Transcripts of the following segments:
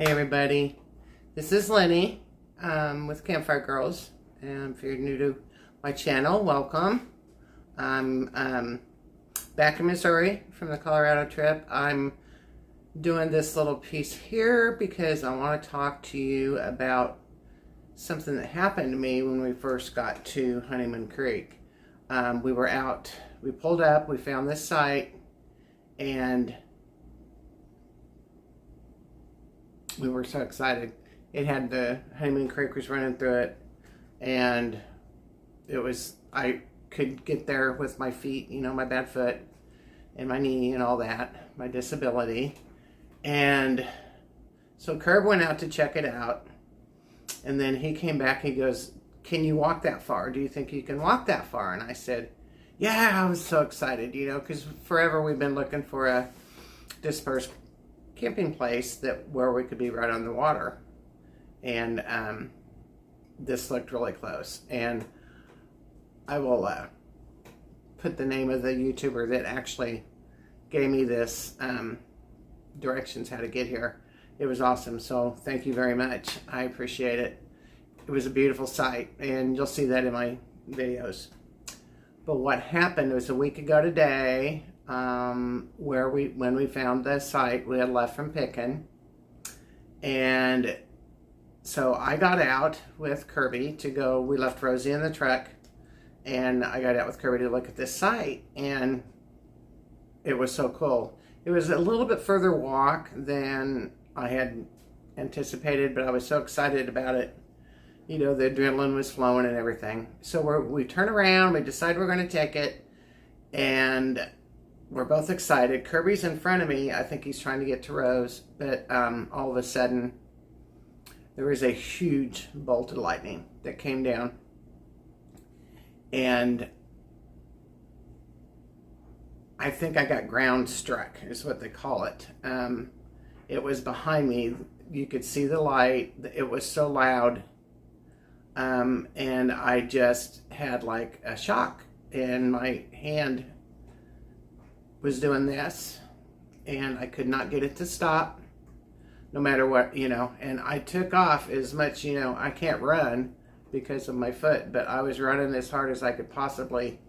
Hey everybody, this is Lin-E with Campfiregirls, and if you're new to my channel, welcome. I'm back in Missouri from the Colorado trip. I'm doing this little piece here because I want to talk to you about something that happened to me when we first got to Halfmoon Creek. We were out, we pulled up, we found this site, and we were so excited. It had the Halfmoon Creek was running through it, and it was, I could get there with my feet, you know, my bad foot and my knee and all that, my disability. And so Curb went out to check it out, and then he came back, he goes, "Can you walk that far? Do you think you can walk that far?" And I said, yeah. I was so excited, you know, because forever we've been looking for a dispersed camping place where we could be right on the water, and this looked really close. And I will put the name of the YouTuber that actually gave me this directions how to get here. It was awesome, so thank you very much. I appreciate it. It was a beautiful sight, and you'll see that in my videos. But what happened was a week ago today, when we found the site, we had left from picking, and so I got out with Kirby to go. We left Rosie in the truck, and I got out with Kirby to look at this site, and it was so cool. It was a little bit further walk than I had anticipated, but I was so excited about it. You know, the adrenaline was flowing and everything. So we turn around, we decide we're going to take it, and we're both excited. Kirby's in front of me. I think he's trying to get to Rose, but all of a sudden, there was a huge bolt of lightning that came down, and I think I got ground struck, is what they call it. It was behind me. You could see the light. It was so loud. And I just had like a shock, and my hand was doing this, and I could not get it to stop, no matter what, you know. And I took off as much, you know, I can't run because of my foot, but I was running as hard as I could possibly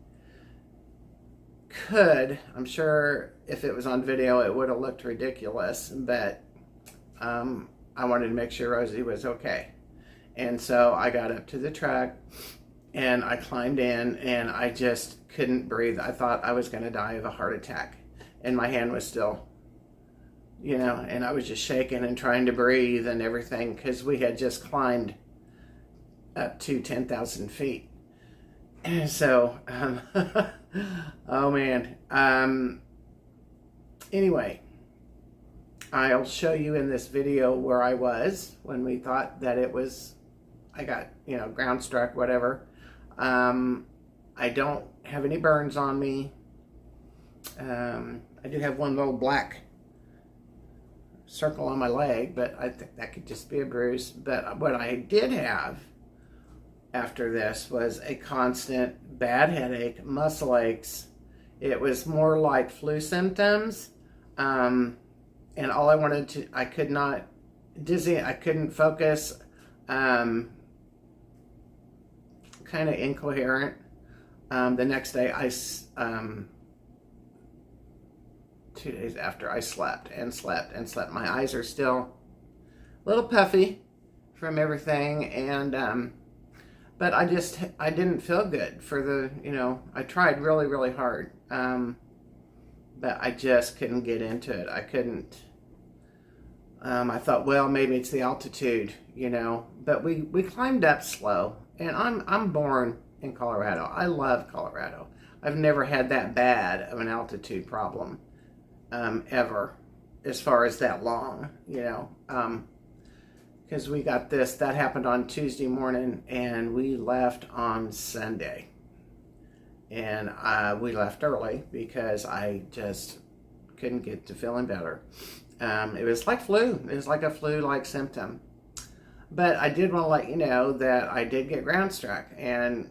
could. I'm sure if it was on video, it would have looked ridiculous, but I wanted to make sure Rosie was okay. And so I got up to the truck, and I climbed in, and I just couldn't breathe. I thought I was going to die of a heart attack, and my hand was still, you know, and I was just shaking and trying to breathe and everything, because we had just climbed up to 10,000 feet. And so, oh man. Anyway, I'll show you in this video where I was when we thought that it was, I got, you know, ground struck, whatever. I don't have any burns on me. I do have one little black circle on my leg, but I think that could just be a bruise. But what I did have after this was a constant bad headache, muscle aches. It was more like flu symptoms. And all I wanted to, I could not, dizzy, I couldn't focus, kind of incoherent. The next day, 2 days after, I slept and slept and slept. My eyes are still a little puffy from everything, and, but I didn't feel good for the, you know, I tried really, really hard, but I just couldn't get into it. I couldn't. I thought, well, maybe it's the altitude, you know. But we climbed up slow, and I'm born in Colorado. I love Colorado. I've never had that bad of an altitude problem ever, as far as that long, you know. Because we got this, that happened on Tuesday morning, and we left on Sunday. And we left early because I just couldn't get to feeling better. It was like flu. It was like a flu-like symptom. But I did want to let you know that I did get ground struck, and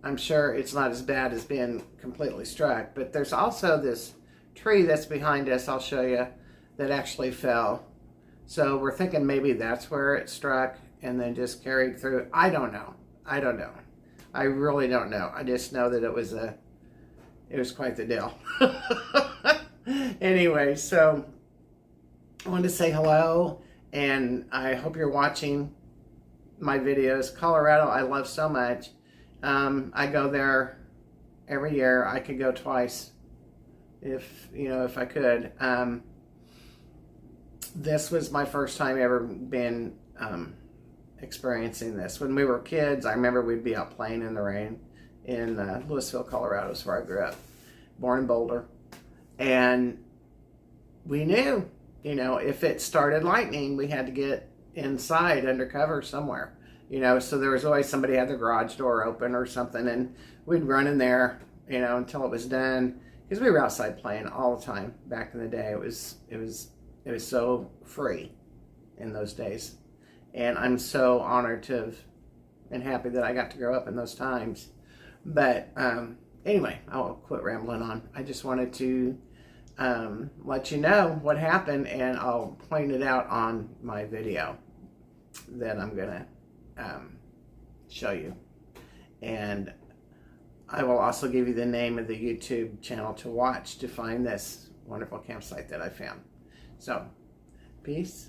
I'm sure it's not as bad as being completely struck, but there's also this tree that's behind us, I'll show you, that actually fell. So we're thinking maybe that's where it struck and then just carried through. I don't know. I don't know. I really don't know. I just know that it was quite the deal. Anyway, so I wanted to say hello, and I hope you're watching my videos. Colorado, I love so much. I go there every year. I could go twice if I could. This was my first time ever been experiencing this. When we were kids, I remember we'd be out playing in the rain in Louisville, Colorado, is where I grew up. Born in Boulder. And we knew, if it started lightning, we had to get inside under cover somewhere. So there was always somebody had their garage door open or something, and we'd run in there, until it was done. Because we were outside playing all the time back in the day. It was so free in those days. And I'm so honored to have and happy that I got to grow up in those times. But anyway, I'll quit rambling on. I just wanted to let you know what happened, and I'll point it out on my video that I'm going to show you. And I will also give you the name of the YouTube channel to watch to find this wonderful campsite that I found. So, peace.